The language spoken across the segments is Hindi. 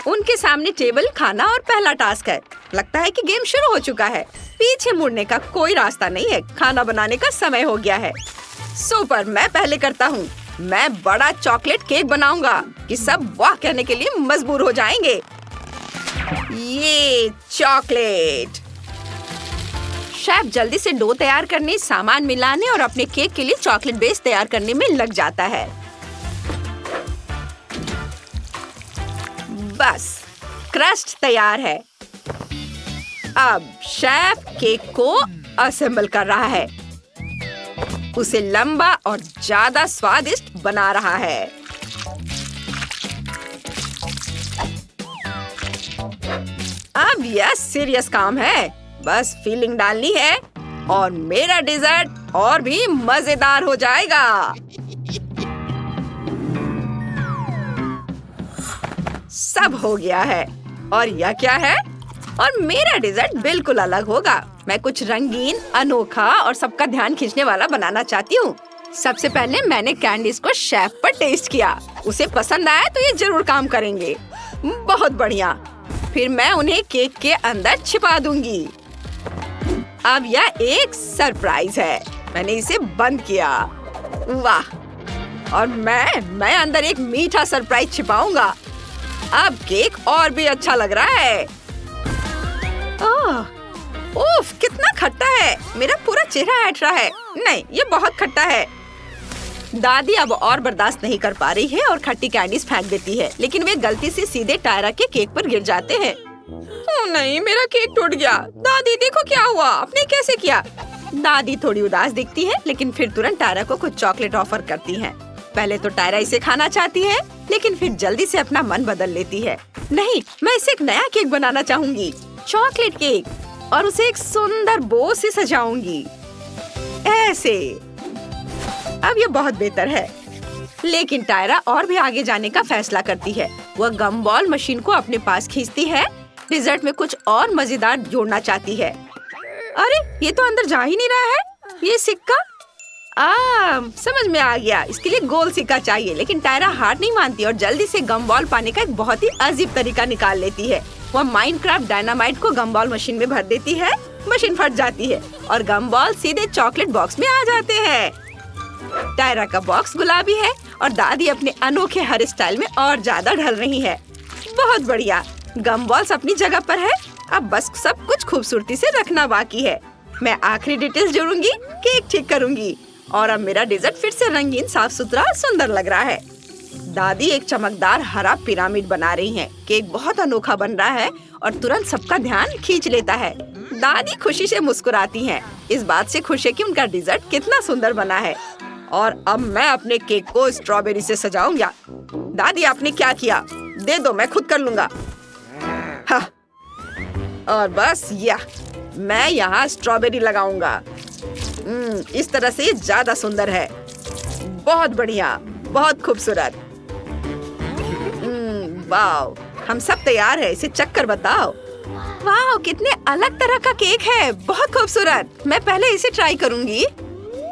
उनके सामने टेबल खाना और पहला टास्क है। लगता है कि गेम शुरू हो चुका है। पीछे मुड़ने का कोई रास्ता नहीं है। खाना बनाने का समय हो गया है। सुपर, मैं पहले करता हूँ। मैं बड़ा चॉकलेट केक बनाऊंगा कि सब वाह कहने के लिए मजबूर हो जाएंगे। ये चॉकलेट। शेफ जल्दी से डो तैयार करने, सामान मिलाने और अपने केक के लिए चॉकलेट बेस तैयार करने में लग जाता है। बस क्रस्ट तैयार है। अब शेफ केक को असेंबल कर रहा है। उसे लंबा और ज्यादा स्वादिष्ट बना रहा है। अब यह सीरियस काम है। बस फीलिंग डालनी है और मेरा डेजर्ट और भी मजेदार हो जाएगा। सब हो गया है। और यह क्या है? और मेरा डेजर्ट बिल्कुल अलग होगा। मैं कुछ रंगीन, अनोखा और सबका ध्यान खींचने वाला बनाना चाहती हूँ। सबसे पहले मैंने कैंडीज को शेफ पर टेस्ट किया। उसे पसंद आया तो ये जरूर काम करेंगे। बहुत बढ़िया। फिर मैं उन्हें केक के अंदर छिपा दूंगी। अब यह एक सरप्राइज है। मैंने इसे बंद किया। वाह! और मैं अंदर एक मीठा सरप्राइज छिपाऊंगा। अब केक और भी अच्छा लग रहा है। उफ, कितना खट्टा है। मेरा पूरा चेहरा हट रहा है। नहीं, ये बहुत खट्टा है। दादी अब और बर्दाश्त नहीं कर पा रही है और खट्टी कैंडीज फेंक देती है, लेकिन वे गलती से सीधे टायरा के केक पर गिर जाते हैं। ओह नहीं, मेरा केक टूट गया। दादी देखो क्या हुआ, आपने कैसे किया? दादी थोड़ी उदास दिखती है, लेकिन फिर तुरंत टायरा को कुछ चॉकलेट ऑफर करती है। पहले तो टायरा इसे खाना चाहती है, लेकिन फिर जल्दी से अपना मन बदल लेती है। नहीं, मैं इसे एक नया केक बनाना चाहूंगी, चॉकलेट केक, और उसे एक सुंदर बो से सजाऊंगी। ऐसे। अब ये बहुत बेहतर है। लेकिन टायरा और भी आगे जाने का फैसला करती है। वह गम बॉल मशीन को अपने पास खींचती है। डिजर्ट में कुछ और मजेदार जोड़ना चाहती है। अरे, ये तो अंदर जा ही नहीं रहा है। ये सिक्का। समझ में आ गया। इसके लिए गोल सिक्का चाहिए। लेकिन टायरा हार नहीं मानती और जल्दी से गम बॉल पाने का एक बहुत ही अजीब तरीका निकाल लेती है। वह माइनक्राफ्ट डायनामाइट को गम बॉल मशीन में भर देती है। मशीन फट जाती है और गम बॉल सीधे चॉकलेट बॉक्स में आ जाते हैं। टायरा का बॉक्स गुलाबी है और दादी अपने अनोखे हेयर स्टाइल में और ज्यादा ढल रही है। बहुत बढ़िया। गम बॉल्स अपनी जगह पर है। अब बस सब कुछ खूबसूरती से रखना बाकी है। मैं आखिरी डिटेल्स जोड़ूंगी, केक ठीक करूंगी और अब मेरा डेजर्ट फिर से रंगीन, साफ सुथरा और सुंदर लग रहा है। दादी एक चमकदार हरा पिरामिड बना रही हैं। केक बहुत अनोखा बन रहा है और तुरंत सबका ध्यान खींच लेता है। दादी खुशी से मुस्कुराती हैं। इस बात से खुश है कि उनका डेजर्ट कितना सुंदर बना है। और अब मैं अपने केक को स्ट्रॉबेरी से सजाऊंगा। दादी, आपने क्या किया? दे दो, मैं खुद कर लूंगा। हाँ। और बस मैं यहाँ स्ट्रॉबेरी लगाऊंगा। इस तरह से ये ज्यादा सुंदर है। बहुत बढ़िया, बहुत खूबसूरत। वाव, हम सब तैयार है। इसे चख कर बताओ। वाव, कितने अलग तरह का केक है। बहुत खूबसूरत। मैं पहले इसे ट्राई करूंगी।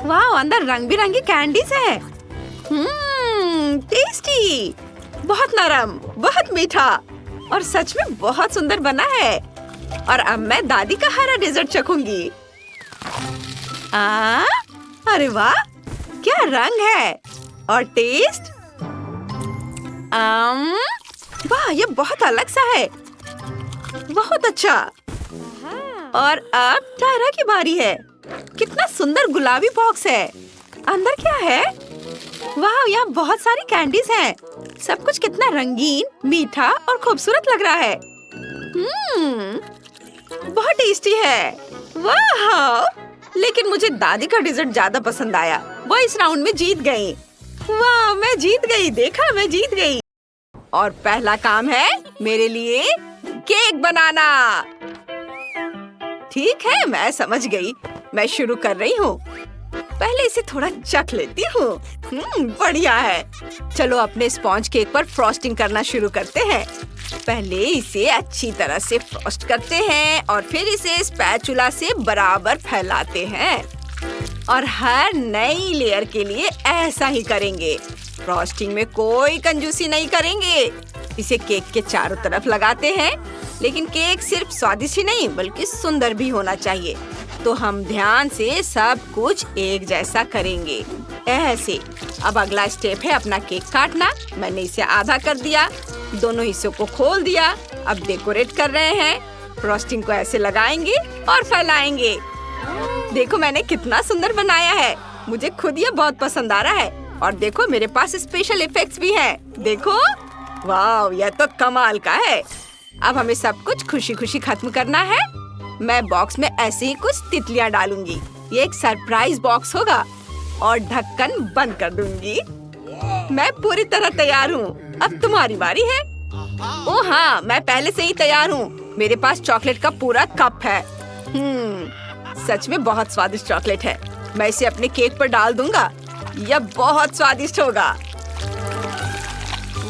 वाव, अंदर रंग बिरंगी कैंडीज है। टेस्टी, बहुत नरम, बहुत मीठा और सच में बहुत सुंदर बना है। और अब मैं दादी का हरा डेजर्ट चखूंगी। अरे वाह, क्या रंग है और टेस्ट। वाह, ये बहुत अलग सा है। बहुत अच्छा। और अब टायरा की बारी है। कितना सुंदर गुलाबी बॉक्स है। अंदर क्या है? वाह, यहाँ बहुत सारी कैंडीज हैं। सब कुछ कितना रंगीन, मीठा और खूबसूरत लग रहा है। बहुत टेस्टी है। वाह, लेकिन मुझे दादी का डेजर्ट ज्यादा पसंद आया। वो इस राउंड में जीत गई। वाह, मैं जीत गई। देखा, मैं जीत गई। और पहला काम है मेरे लिए केक बनाना। ठीक है, मैं समझ गई। मैं शुरू कर रही हूँ। पहले इसे थोड़ा चख लेती हूँ। बढ़िया है। चलो अपने स्पॉन्ज केक पर फ्रॉस्टिंग करना शुरू करते हैं। पहले इसे अच्छी तरह से फ्रॉस्ट करते हैं और फिर इसे स्पैचुला से बराबर फैलाते हैं और हर नई लेयर के लिए ऐसा ही करेंगे। फ्रॉस्टिंग में कोई कंजूसी नहीं करेंगे। इसे केक के चारों तरफ लगाते हैं, लेकिन केक सिर्फ स्वादिष्ट ही नहीं बल्कि सुंदर भी होना चाहिए। तो हम ध्यान से सब कुछ एक जैसा करेंगे, ऐसे। अब अगला स्टेप है अपना केक काटना। मैंने इसे आधा कर दिया, दोनों हिस्सों को खोल दिया। अब डेकोरेट कर रहे हैं। फ्रॉस्टिंग को ऐसे लगाएंगे और फैलाएंगे। देखो मैंने कितना सुंदर बनाया है। मुझे खुद ये बहुत पसंद आ रहा है। और देखो मेरे पास स्पेशल इफेक्ट्स भी हैं। देखो, वाह, यह तो कमाल का है। अब हमें सब कुछ खुशी खुशी खत्म करना है। मैं बॉक्स में ऐसे ही कुछ तितलियां डालूंगी। ये एक सरप्राइज बॉक्स होगा और ढक्कन बंद कर दूंगी। मैं पूरी तरह तैयार हूँ। अब तुम्हारी बारी है। ओह हाँ, मैं पहले से ही तैयार हूँ। मेरे पास चॉकलेट का पूरा कप है। सच में बहुत स्वादिष्ट चॉकलेट है। मैं इसे अपने केक पर डाल दूंगा। यह बहुत स्वादिष्ट होगा।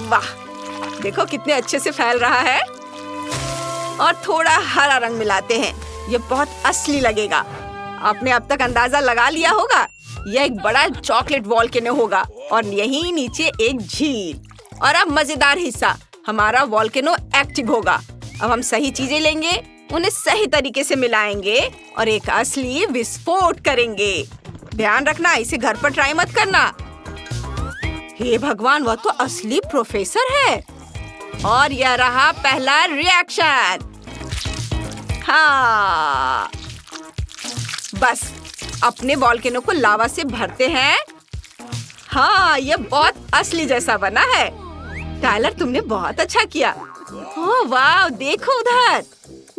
वाह, देखो कितने अच्छे से फैल रहा है। और थोड़ा हरा रंग मिलाते हैं। ये बहुत असली लगेगा। आपने अब तक अंदाजा लगा लिया होगा, यह एक बड़ा चॉकलेट वॉल्केनो होगा और यहीं नीचे एक झील। और अब मजेदार हिस्सा, हमारा वॉल्केनो एक्टिव होगा। अब हम सही चीजें लेंगे, उन्हें सही तरीके से मिलाएंगे और एक असली विस्फोट करेंगे। ध्यान रखना, इसे घर पर ट्राई मत करना। हे भगवान, वह तो असली प्रोफेसर है। और यह रहा पहला रिएक्शन। हाँ, बस अपने वॉल्केनो को लावा से भरते हैं। हाँ, यह बहुत असली जैसा बना है। टाइलर, तुमने बहुत अच्छा किया। ओह वाह, देखो उधर।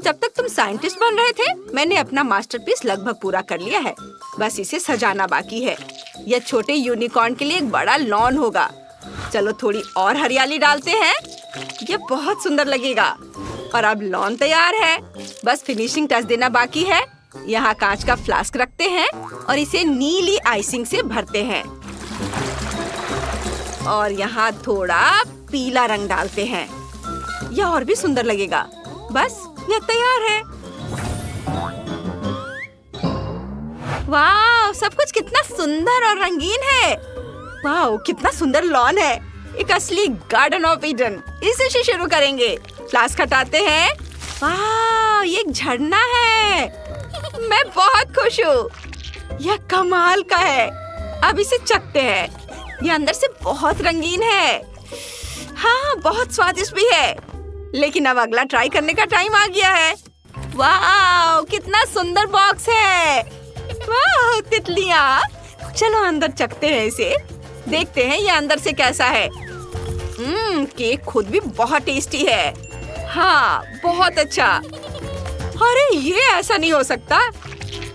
जब तक तुम साइंटिस्ट बन रहे थे, मैंने अपना मास्टरपीस लगभग पूरा कर लिया है। बस इसे सजाना बाकी है। यह छोटे यूनिकॉर्न के लिए एक बड़ा लॉन होगा। चलो थोड़ी और हरियाली डालते हैं। यह बहुत सुंदर लगेगा। और अब लॉन तैयार है। बस फिनिशिंग टच देना बाकी है। यहाँ कांच का फ्लास्क रखते हैं और इसे नीली आइसिंग से भरते हैं। और यहाँ थोड़ा पीला रंग डालते हैं। यह और भी सुंदर लगेगा। बस यह तैयार है। वाह, सब कुछ कितना सुंदर और रंगीन है। वाह, कितना सुंदर लॉन है। एक असली गार्डन ऑफ ईडन। इसे से शुरू करेंगे। फ्लास्क हटाते हैं। वाह, ये एक झरना है। मैं बहुत खुश हूँ। यह कमाल का है। अब इसे चखते हैं। यह अंदर से बहुत रंगीन है। हाँ, बहुत स्वादिष्ट भी है। लेकिन अब अगला ट्राई करने का टाइम आ गया है। वाह, कितना सुंदर बॉक्स है। वाह, तितलियाँ। चलो अंदर चखते हैं इसे। देखते हैं ये अंदर से कैसा है। केक खुद भी बहुत टेस्टी है। हाँ, बहुत अच्छा। अरे ये ऐसा नहीं हो सकता।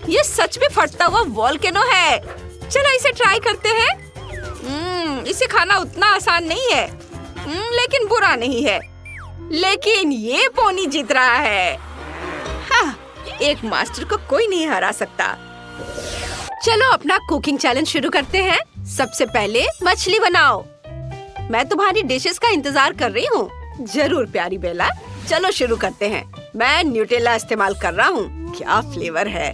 ये सच में फटता हुआ वॉल्केनो है। चलो इसे ट्राई करते हैं। इसे खाना उतना आसान नहीं है, लेकिन बुरा नहीं है। लेकिन ये पोनी जीत रहा है। हाँ, एक मास्टर को कोई नहीं हरा सकता। चलो अपना कुकिंग चैलेंज शुरू करते हैं। सबसे पहले मछली बनाओ। मैं तुम्हारी डिशेस का इंतजार कर रही हूँ। जरूर प्यारी बेला। चलो शुरू करते हैं। मैं न्यूटेला इस्तेमाल कर रहा हूँ। क्या फ्लेवर है।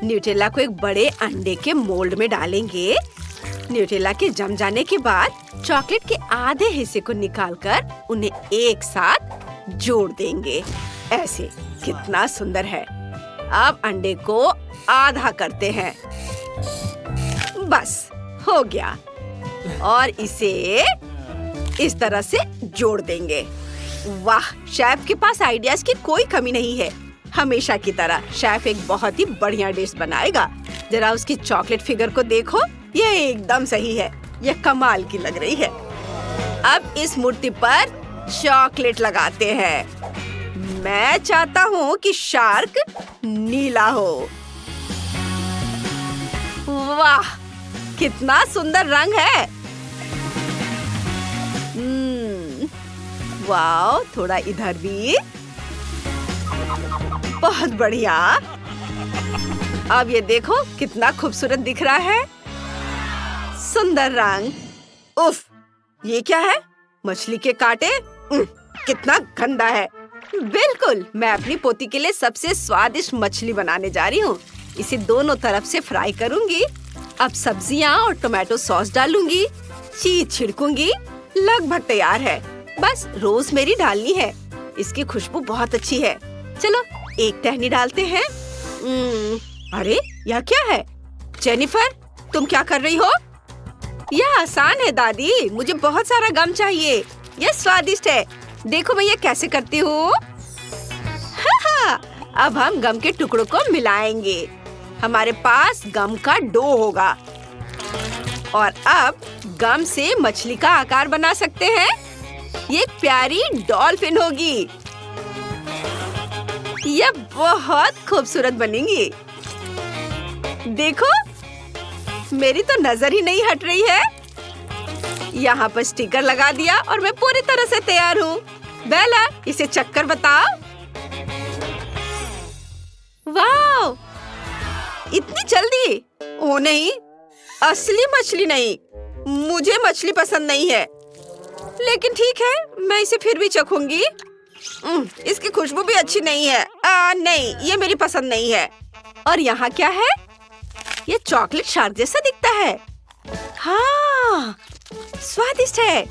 न्यूटेला को एक बड़े अंडे के मोल्ड में डालेंगे। न्यूटेला के जम जाने के बाद चॉकलेट के आधे हिस्से को निकालकर उन्हें एक साथ जोड़ देंगे। ऐसे। कितना सुंदर है। अब अंडे को आधा करते हैं। बस हो गया। और इसे इस तरह से जोड़ देंगे। वाह, शेफ के पास आइडियाज की कोई कमी नहीं है। हमेशा की तरह शेफ एक बहुत ही बढ़िया डिश बनाएगा। जरा उसकी चॉकलेट फिगर को देखो, यह एकदम सही है। यह कमाल की लग रही है। अब इस मूर्ति पर चॉकलेट लगाते हैं। मैं चाहता हूँ कि शार्क नीला हो। वाह, कितना सुंदर रंग है। वाह, थोड़ा इधर भी। बहुत बढ़िया। अब ये देखो कितना खूबसूरत दिख रहा है। सुंदर रंग। उफ, ये क्या है? मछली के कांटे। कितना गंदा है। बिल्कुल, मैं अपनी पोती के लिए सबसे स्वादिष्ट मछली बनाने जा रही हूँ। इसे दोनों तरफ से फ्राई करूँगी। अब सब्जियाँ और टोमेटो सॉस डालूंगी। चीज छिड़कूंगी। लगभग तैयार है। बस रोज़मेरी डालनी है। इसकी खुशबू बहुत अच्छी है। चलो एक टहनी डालते हैं। अरे यह क्या है? जेनिफर, तुम क्या कर रही हो? यह आसान है दादी, मुझे बहुत सारा गम चाहिए। यह स्वादिष्ट है। देखो मैं ये कैसे करती हूँ। अब हम गम के टुकड़ों को मिलाएंगे। हमारे पास गम का डो होगा और अब गम से मछली का आकार बना सकते हैं। ये एक प्यारी डॉल्फिन होगी। यह बहुत खूबसूरत बनेगी। देखो, मेरी तो नजर ही नहीं हट रही है। यहाँ पर स्टिकर लगा दिया और मैं पूरी तरह से तैयार हूँ। बेला, इसे चक्कर बताओ। वाह, इतनी जल्दी? ओ नहीं, असली मछली नहीं। मुझे मछली पसंद नहीं है, लेकिन ठीक है, मैं इसे फिर भी चखूंगी। इसकी खुशबू भी अच्छी नहीं है। नहीं, ये मेरी पसंद नहीं है। और यहाँ क्या है? ये चॉकलेट शार्क जैसा दिखता है। हाँ, स्वादिष्ट है।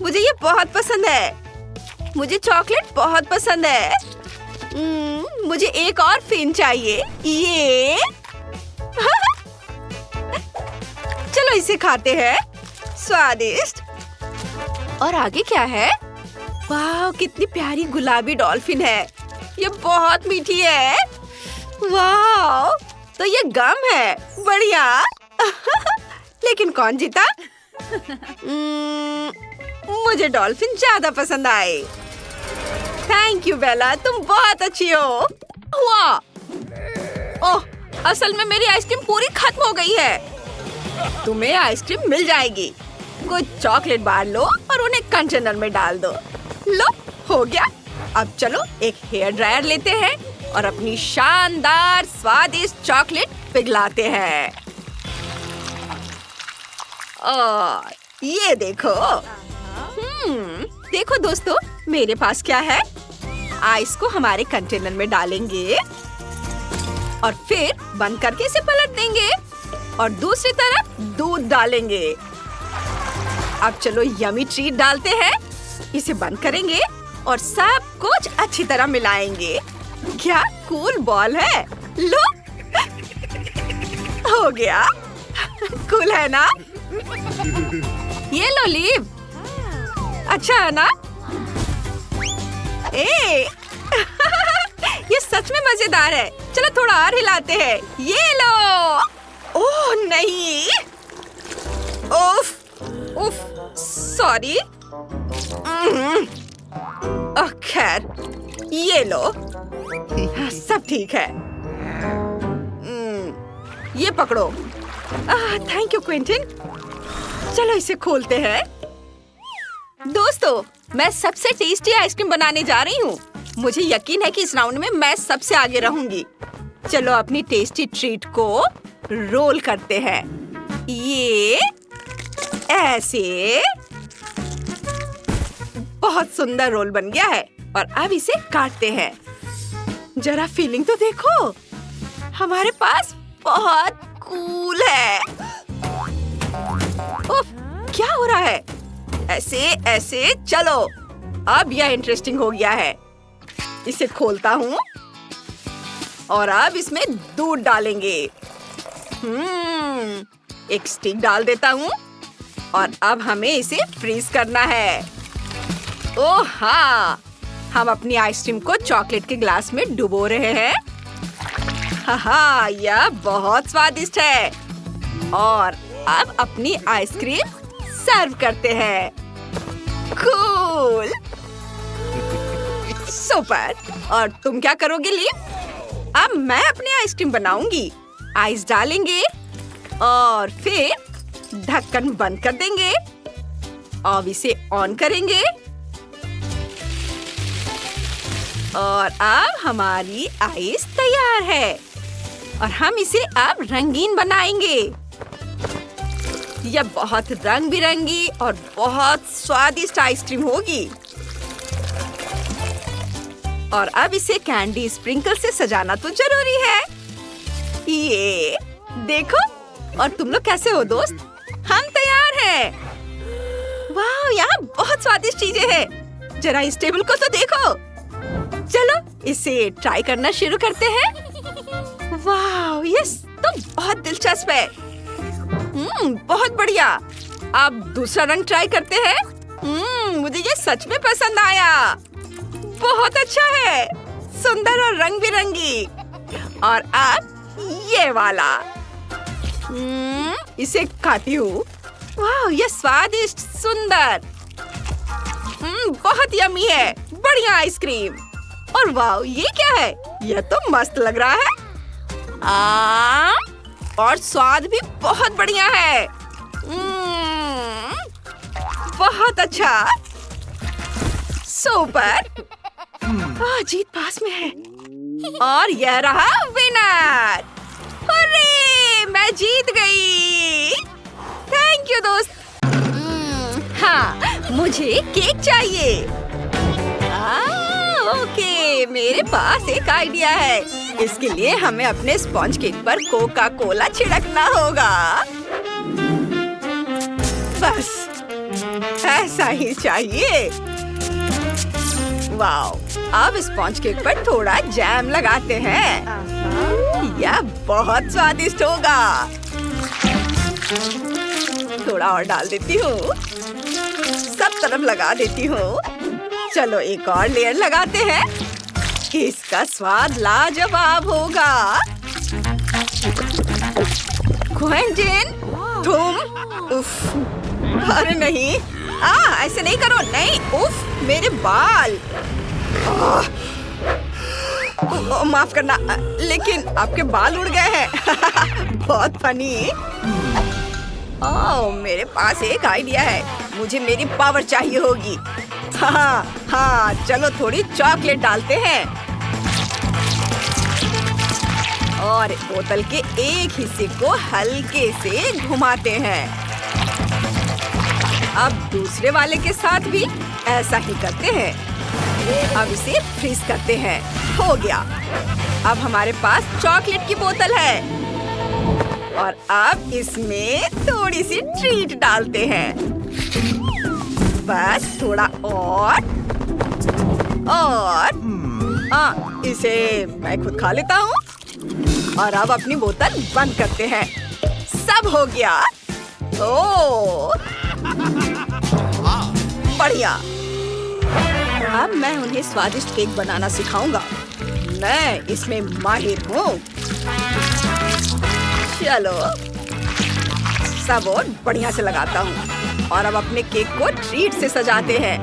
मुझे ये बहुत पसंद है। मुझे चॉकलेट बहुत पसंद है। मुझे एक और फिन चाहिए। ये चलो इसे खाते हैं। स्वादिष्ट। और आगे क्या है? वाह, कितनी प्यारी गुलाबी डॉल्फिन है। ये बहुत मीठी है। वाह, तो ये गम है। बढ़िया। लेकिन कौन जीता? मुझे डॉल्फिन ज्यादा पसंद आए। थैंक यू बेला, तुम बहुत अच्छी हो। वाह, ओह, असल में मेरी आइसक्रीम पूरी खत्म हो गई है। तुम्हें आइसक्रीम मिल जाएगी। कुछ चॉकलेट बार लो और उन्हें कंटेनर में डाल दो। लो, हो गया। अब चलो एक हेयर ड्रायर लेते हैं और अपनी शानदार स्वादिष्ट चॉकलेट पिघलाते हैं। और ये देखो। देखो दोस्तों, मेरे पास क्या है? आइस को हमारे कंटेनर में डालेंगे और फिर बंद करके इसे पलट देंगे और दूसरी तरफ दूध डालेंगे। अब चलो यमी ट्रीट डालते हैं। इसे बंद करेंगे और सब कुछ अच्छी तरह मिलाएंगे। क्या कूल बॉल है। लो, हो गया। कूल है ना? ये लो लीव। अच्छा है ना? ये सच में मजेदार है। चलो थोड़ा और हिलाते हैं। ये लो। ओह नहीं, उफ, उफ, सॉरी। खैर, ये लो। सब ठीक है। ये पकड़ो। Thank you Quinton. चलो इसे खोलते हैं। दोस्तों, मैं सबसे टेस्टी आइसक्रीम बनाने जा रही हूँ। मुझे यकीन है कि इस राउंड में मैं सबसे आगे रहूंगी। चलो अपनी टेस्टी ट्रीट को रोल करते हैं। ये ऐसे। बहुत सुंदर रोल बन गया है और अब इसे काटते हैं। जरा फीलिंग तो देखो। हमारे पास बहुत कूल है। उफ, क्या हो रहा है? ऐसे ऐसे। चलो, अब यह इंटरेस्टिंग हो गया है। इसे खोलता हूँ और अब इसमें दूध डालेंगे। एक स्टिक डाल देता हूँ और अब हमें इसे फ्रीज करना है। ओह हाँ, हम अपनी आइसक्रीम को चॉकलेट के ग्लास में डुबो रहे हैं। हाँ, यह बहुत स्वादिष्ट है। और अब अपनी आइसक्रीम सर्व करते हैं। Cool, super. और तुम क्या करोगे लीव? अब मैं अपनी आइसक्रीम बनाऊंगी। आइस डालेंगे और फिर ढक्कन बंद कर देंगे। अब इसे ऑन करेंगे और अब हमारी आइस तैयार है और हम इसे अब रंगीन बनाएंगे। यह बहुत रंग बिरंगी और बहुत स्वादिष्ट आइसक्रीम होगी। और अब इसे कैंडी स्प्रिंकल से सजाना तो जरूरी है। ये देखो। और तुम लोग कैसे हो दोस्त? हम तैयार हैं। वाह, यहाँ बहुत स्वादिष्ट चीजें हैं। जरा इस टेबल को तो देखो। चलो इसे ट्राई करना शुरू करते हैं। वाह, ये तो बहुत दिलचस्प है। बहुत बढ़िया। आप दूसरा रंग ट्राई करते हैं। मुझे ये सच में पसंद आया। बहुत अच्छा है, सुंदर और रंग बिरंगी। और अब ये वाला। इसे खाती हूँ। वाह, ये स्वादिष्ट, सुंदर, बहुत यम्मी है। बढ़िया आइसक्रीम। और वाह, ये क्या है? यह तो मस्त लग रहा है। और स्वाद भी बहुत बढ़िया है। बहुत अच्छा, सुपर। जीत पास में है। और यह रहा विनर। हुर्रे, मैं जीत गई। थैंक यू दोस्त। हाँ, मुझे केक चाहिए। ओके, मेरे पास एक आइडिया है। इसके लिए हमें अपने स्पॉन्ज केक पर कोका कोला छिड़कना होगा। बस ऐसा ही चाहिए। वाओ, अब स्पॉन्ज केक पर थोड़ा जैम लगाते हैं। यह बहुत स्वादिष्ट होगा। थोड़ा और डाल देती हूँ। सब तरफ लगा देती हूँ। चलो एक और लेयर लगाते हैं। इसका स्वाद लाजवाब होगा। क्विंटन, तुम? उफ, अरे नहीं, ऐसे नहीं करो। नहीं, उफ, मेरे बाल। माफ करना, लेकिन आपके बाल उड़ गए हैं। बहुत फनी। मेरे पास एक आइडिया है। मुझे मेरी पावर चाहिए होगी। हाँ, चलो थोड़ी चॉकलेट डालते हैं और बोतल के एक हिस्से को हल्के से घुमाते हैं। अब दूसरे वाले के साथ भी ऐसा ही करते हैं। अब इसे फ्रीज करते हैं। हो गया। अब हमारे पास चॉकलेट की बोतल है और अब इसमें थोड़ी सी ट्रीट डालते हैं। बस थोड़ा और इसे मैं खुद खा लेता हूँ। और अब अपनी बोतल बंद करते हैं। सब हो गया। बढ़िया। अब मैं उन्हें स्वादिष्ट केक बनाना सिखाऊंगा। मैं इसमें माहिर हूँ। चलो सब और बढ़िया से लगाता हूँ। और अब अपने केक को ट्रीट से सजाते हैं,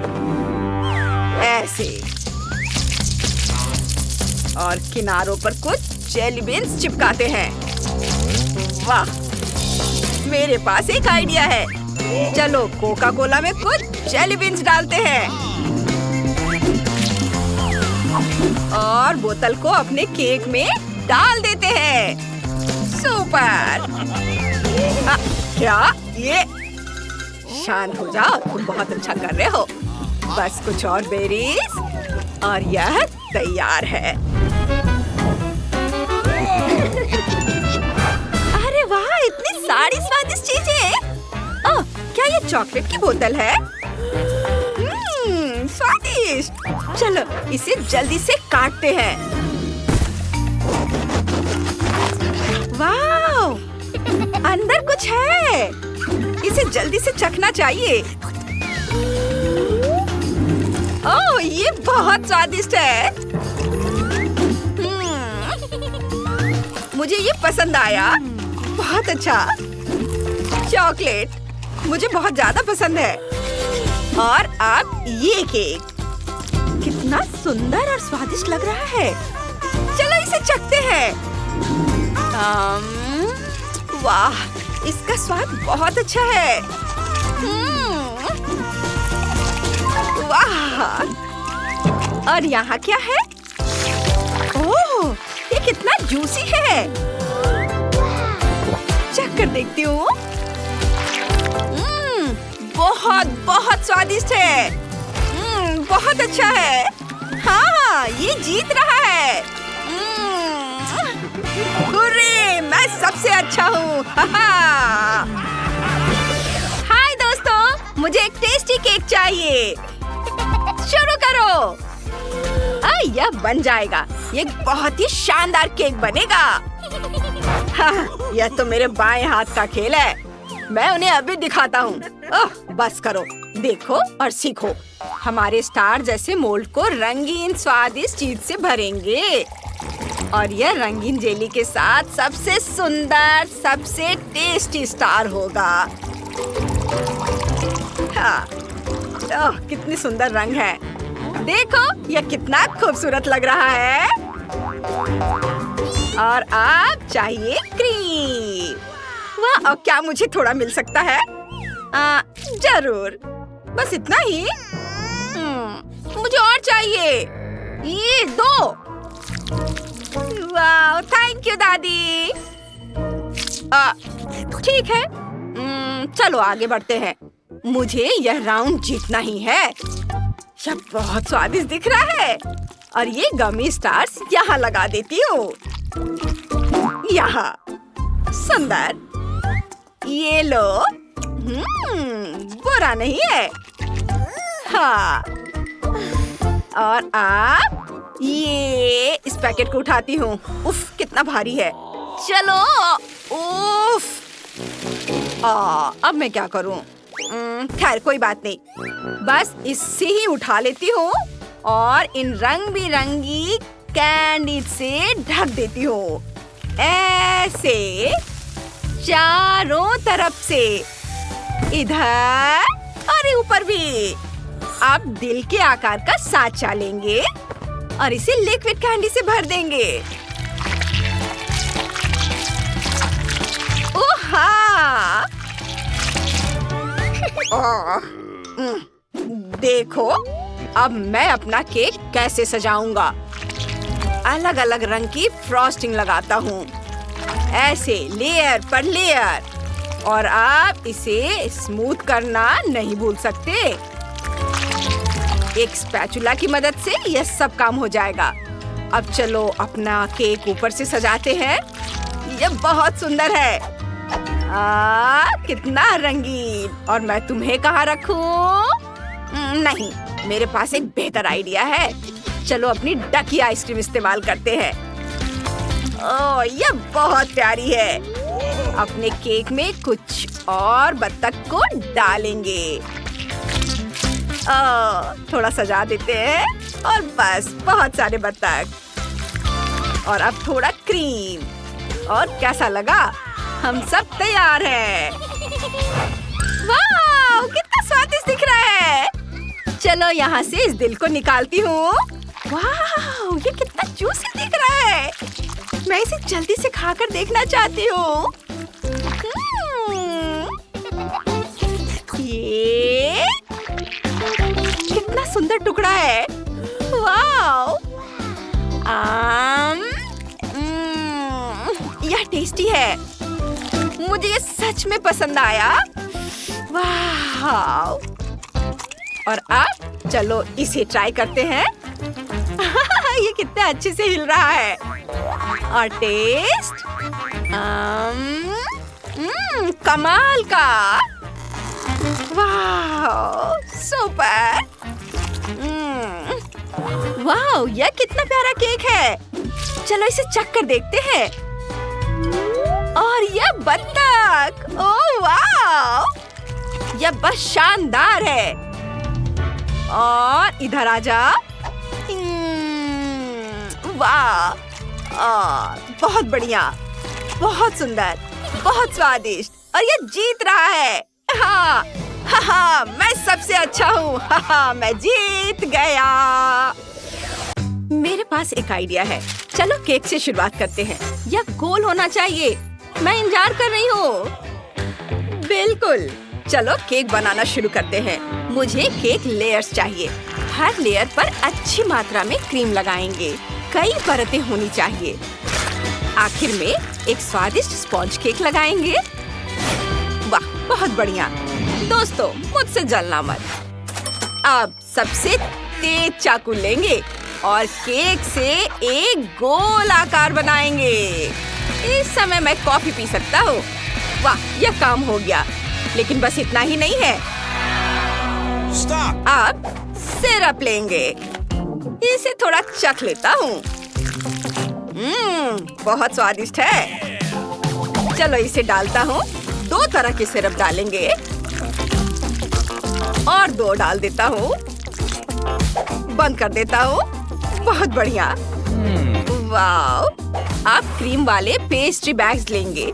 ऐसे। और किनारों पर कुछ जेली बीन्स चिपकाते हैं। वाह, मेरे पास एक आइडिया है। चलो कोका कोला में कुछ जेली बीन्स डालते हैं और बोतल को अपने केक में डाल देते हैं। सुपर। क्या ये? शांत हो जाओ, तुम बहुत अच्छा कर रहे हो। बस कुछ और बेरीज और यह तैयार है। अरे वाह, इतनी सारी स्वादिष्ट चीजें। क्या ये चॉकलेट की बोतल है? स्वादिष्ट। चलो इसे जल्दी से काटते हैं। वाह, अंदर कुछ है। इसे जल्दी से चखना चाहिए। ओह, ये बहुत स्वादिष्ट है। मुझे ये पसंद आया। बहुत अच्छा। चॉकलेट मुझे बहुत ज्यादा पसंद है। और अब ये केक कितना सुंदर और स्वादिष्ट लग रहा है। चलो इसे चखते हैं। वाह, इसका स्वाद बहुत अच्छा है। वाह, और यहाँ क्या है? ओह, ये कितना जूसी है। चख कर देखती हूँ। बहुत बहुत स्वादिष्ट है। बहुत अच्छा है। हाँ, ये जीत रहा है। हुर्रे, मैं सबसे अच्छा हूँ। हाय दोस्तों, मुझे एक टेस्टी केक चाहिए। शुरू करो। यह बन जाएगा। ये बहुत ही शानदार केक बनेगा। हाँ, यह तो मेरे बाएं हाथ का खेल है। मैं उन्हें अभी दिखाता हूँ। बस करो, देखो और सीखो। हमारे स्टार जैसे मोल्ड को रंगीन स्वादिष्ट चीज से भरेंगे और यह रंगीन जेली के साथ सबसे सुंदर, सबसे टेस्टी स्टार होगा। हाँ, कितनी सुंदर रंग है। देखो, यह कितना खूबसूरत लग रहा है। और अब चाहिए क्रीम। वाह, और क्या मुझे थोड़ा मिल सकता है? जरूर, बस इतना ही। मुझे और चाहिए। ये दो। वाह, थैंक यू दादी। ठीक है, चलो आगे बढ़ते हैं। मुझे यह राउंड जीतना ही है। यह बहुत स्वादिष्ट दिख रहा है। और ये गमी स्टार्स यहाँ लगा देती हूँ। यहाँ सुंदर। ये लो। बुरा नहीं है। हाँ, और आप ये इस पैकेट को उठाती हूँ। उफ, कितना भारी है। चलो। उफ। अब मैं क्या करूँ? खैर, कोई बात नहीं। बस इससे ही उठा लेती हूँ और इन रंग बिरंगी कैंडी से ढक देती हूँ। ऐसे चारों तरफ से, इधर और ऊपर भी। आप दिल के आकार का सांचा लेंगे और इसे लिक्विड कैंडी से भर देंगे। ओहा! देखो, अब मैं अपना केक कैसे सजाऊंगा। अलग अलग रंग की फ्रॉस्टिंग लगाता हूँ, ऐसे लेयर पर लेयर। और आप इसे स्मूथ करना नहीं भूल सकते। एक स्पैचुला की मदद से यह सब काम हो जाएगा। अब चलो अपना केक ऊपर से सजाते हैं। यह बहुत सुंदर है। कितना रंगीन। और मैं तुम्हें कहाँ रखूं? नहीं, मेरे पास एक बेहतर आइडिया है। चलो अपनी डकी आइसक्रीम इस्तेमाल करते हैं। ओह, यह बहुत प्यारी है। अपने केक में कुछ और बत्तख को डालेंगे। थोड़ा सजा देते हैं और बस बहुत सारे बत्तख। और अब थोड़ा क्रीम। और कैसा लगा? हम सब तैयार हैं। वाह, कितना स्वादिष्ट दिख रहा है। चलो यहाँ से इस दिल को निकालती हूँ। वाह, ये कितना जूसी दिख रहा है। मैं इसे जल्दी से खाकर देखना चाहती हूँ। ये कितना सुंदर टुकड़ा है। वाह, यह टेस्टी है। मुझे ये सच में पसंद आया। वाह! और अब चलो इसे ट्राई करते हैं। ये कितने अच्छे से हिल रहा है। और टेस्ट कमाल का। वाह, सुपर। वाह, यह कितना प्यारा केक है। चलो इसे चख कर देखते हैं। और यह बत्तख। ओह वाह, यह बस शानदार है। और इधर आजा। वाह, बहुत बढ़िया, बहुत सुंदर, बहुत स्वादिष्ट। और यह जीत रहा है। हाँ, हाँ, मैं सबसे अच्छा हूँ। हाँ, मैं जीत गया। मेरे पास एक आइडिया है। चलो केक से शुरुआत करते हैं। यह गोल होना चाहिए। मैं इंतजार कर रही हूँ। बिल्कुल। चलो केक बनाना शुरू करते हैं। मुझे केक लेयर्स चाहिए। हर लेयर पर अच्छी मात्रा में क्रीम लगाएंगे। कई परतें होनी चाहिए। आखिर में एक स्वादिष्ट स्पॉन्ज केक लगाएंगे। वाह, बहुत बढ़िया। दोस्तों, मुझसे जलना मत। अब सबसे तेज चाकू लेंगे और केक से एक गोल आकार बनाएंगे। इस समय मैं कॉफी पी सकता हूँ। वाह, यह काम हो गया। लेकिन बस इतना ही नहीं है। Stop! अब सिरप लेंगे। इसे थोड़ा चख लेता हूँ। बहुत स्वादिष्ट है। चलो इसे डालता हूँ। 2 तरह के सिरप डालेंगे और 2 डाल देता हूँ। बंद कर देता हूँ। बहुत बढ़िया। वाओ! आप क्रीम वाले पेस्ट्री बैग्स लेंगे।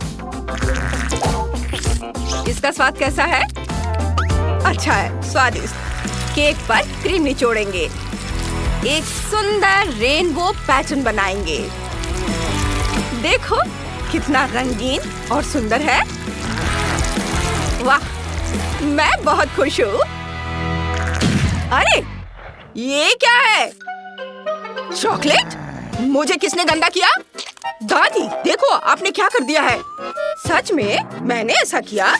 इसका स्वाद कैसा है? अच्छा है, स्वादिष्ट। केक पर क्रीम निचोड़ेंगे। एक सुंदर रेनबो पैटर्न बनाएंगे। देखो कितना रंगीन और सुंदर है। वाह, मैं बहुत खुश हूँ। अरे ये क्या है? चॉकलेट? मुझे किसने गंदा किया? दादी देखो आपने क्या कर दिया है। सच में मैंने ऐसा किया?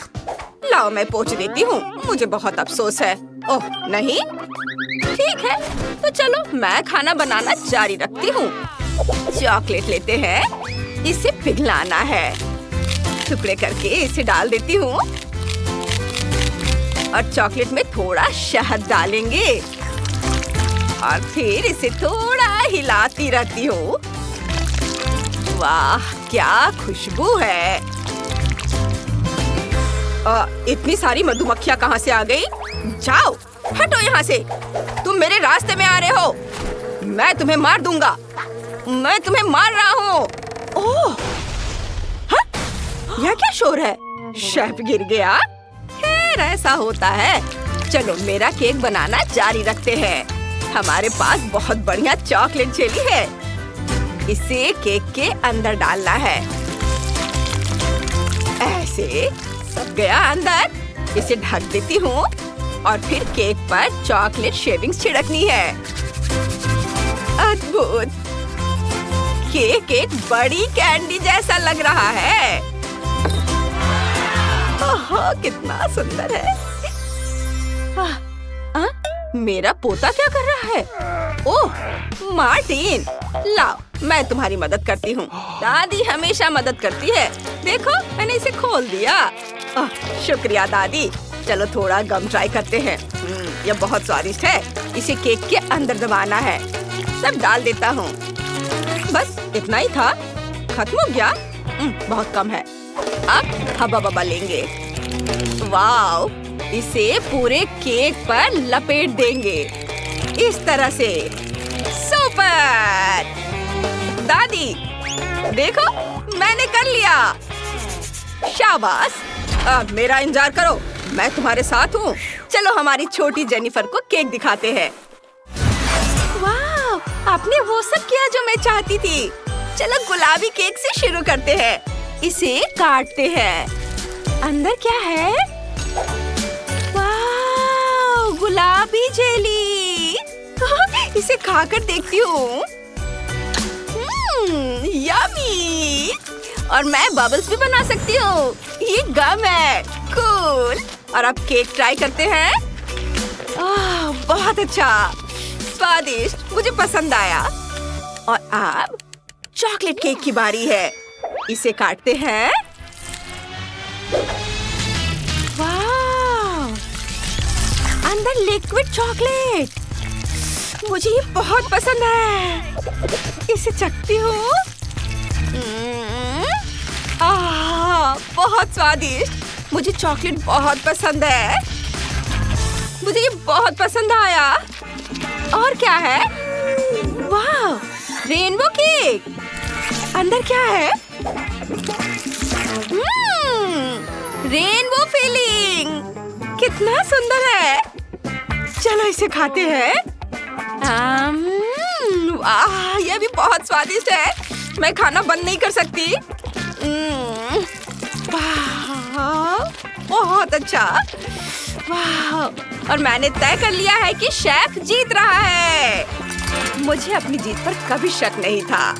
लाओ मैं पोंछ देती हूँ। मुझे बहुत अफसोस है। ओह नहीं, ठीक है तो चलो मैं खाना बनाना जारी रखती हूँ। चॉकलेट लेते हैं। इसे पिघलाना है। टुकड़े करके इसे डाल देती हूँ और चॉकलेट में थोड़ा शहद डालेंगे और फिर इसे थोड़ा हिलाती रहती हूँ। वाह क्या खुशबू है। इतनी सारी मधुमक्खियाँ कहाँ से आ गई? जाओ, हटो यहाँ से। तुम मेरे रास्ते में आ रहे हो। मैं तुम्हें मार दूंगा। मैं तुम्हें मार रहा हूँ। ओह, हाँ? यह क्या शोर है? शेफ गिर गया। खैर ऐसा होता है। चलो मेरा केक बनाना जारी रखते हैं। हमारे पास बहुत बढ़िया चॉकलेट जेली है। इसे केक के अंदर डालना है। ऐसे सब गया अंदर। इसे ढक देती हूँ और फिर केक पर चॉकलेट शेविंग्स छिड़कनी है। अद्भुत! केक एक बड़ी कैंडी जैसा लग रहा है। ओह कितना सुंदर है। मेरा पोता क्या कर रहा है? ओह मार्टिन, लाओ मैं तुम्हारी मदद करती हूँ। दादी हमेशा मदद करती है। देखो मैंने इसे खोल दिया। शुक्रिया दादी। चलो थोड़ा गम ट्राई करते हैं। यह बहुत स्वादिष्ट है। इसे केक के अंदर दबाना है। सब डाल देता हूँ। बस इतना ही था। खत्म हो गया? बहुत कम है। अब हबा बबा लेंगे। वाओ! इसे पूरे केक पर लपेट देंगे इस तरह से। सुपर! दादी देखो मैंने कर लिया। शाबाश! अब मेरा इंतजार करो। मैं तुम्हारे साथ हूँ। चलो हमारी छोटी जेनिफर को केक दिखाते हैं। वाह! आपने वो सब किया जो मैं चाहती थी। चलो गुलाबी केक से शुरू करते हैं। इसे काटते हैं। अंदर क्या है? वाह! गुलाबी जेली। इसे खाकर देखती हूँ। यम्मी! और मैं बबल्स भी बना सकती हूँ। ये गम है। कूल! और अब केक ट्राई करते हैं। बहुत अच्छा, स्वादिष्ट, मुझे पसंद आया। और अब चॉकलेट केक की बारी है। इसे काटते हैं। वाह! अंदर लिक्विड चॉकलेट। मुझे ये बहुत पसंद है। इसे चखती हूँ। बहुत स्वादिष्ट। मुझे चॉकलेट बहुत पसंद है। मुझे ये बहुत पसंद आया। और क्या है? वाह! Rainbow cake. अंदर क्या है? Rainbow filling. कितना सुंदर है। चलो इसे खाते हैं। वाह! यह भी बहुत स्वादिष्ट है। मैं खाना बंद नहीं कर सकती। वाह! बहुत अच्छा। वाह! और मैंने तय कर लिया है कि शेफ जीत रहा है। मुझे अपनी जीत पर कभी शक नहीं था।